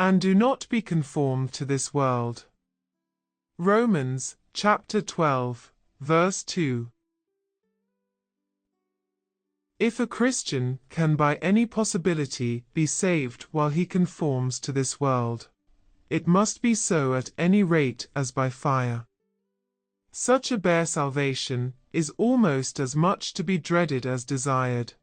And do not be conformed to this world. Romans chapter 12, verse 2. If a Christian can by any possibility be saved while he conforms to this world, it must be so at any rate as by fire. Such a bare salvation is almost as much to be dreaded as desired.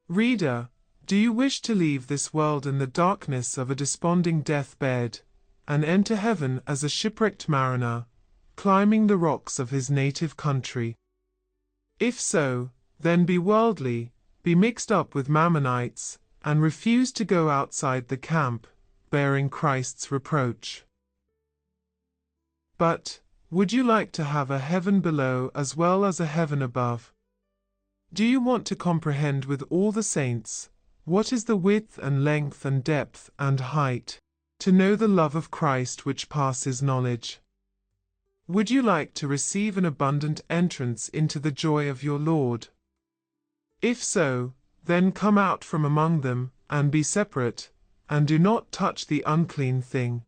Reader, do you wish to leave this world in the darkness of a desponding death-bed, and enter heaven as a shipwrecked mariner, climbing the rocks of his native country? If so, then be worldly, be mixed up with Mammonites, and refuse to go outside the camp, bearing Christ's reproach. But, would you like to have a heaven below as well as a heaven above? Do you want to comprehend with all the saints what is the width and length and depth and height, to know the love of Christ which passes knowledge? Would you like to receive an abundant entrance into the joy of your Lord? If so, then come out from among them, and be separate, and do not touch the unclean thing.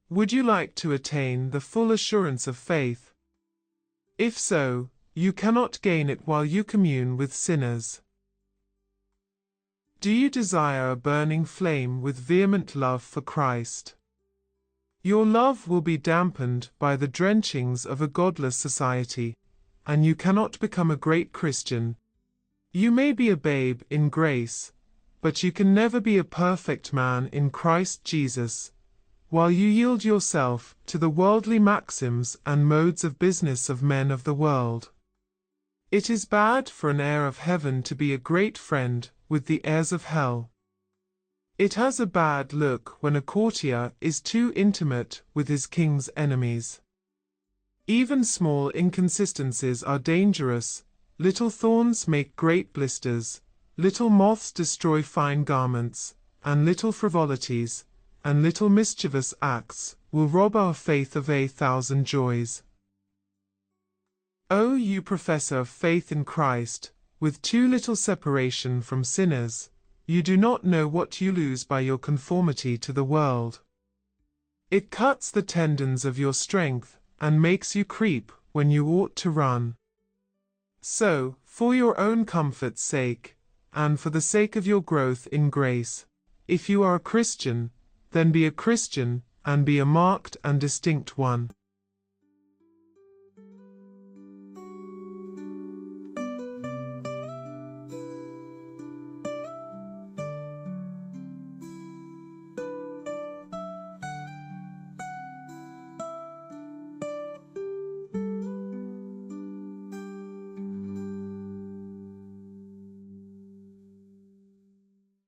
Would you like to attain the full assurance of faith? If so, you cannot gain it while you commune with sinners. Do you desire a burning flame with vehement love for Christ? Your love will be dampened by the drenchings of a godless society, and you cannot become a great Christian. You may be a babe in grace, but you can never be a perfect man in Christ Jesus, while you yield yourself to the worldly maxims and modes of business of men of the world. It is bad for an heir of heaven to be a great friend with the heirs of hell. It has a bad look when a courtier is too intimate with his king's enemies. Even small inconsistencies are dangerous. Little thorns make great blisters, little moths destroy fine garments, and little frivolities, and little mischievous acts, will rob our faith of 1,000 joys. O you professor of faith in Christ, with too little separation from sinners, you do not know what you lose by your conformity to the world. It cuts the tendons of your strength, and makes you creep when you ought to run. So, for your own comfort's sake, and for the sake of your growth in grace, if you are a Christian, then be a Christian, and be a marked and distinct one.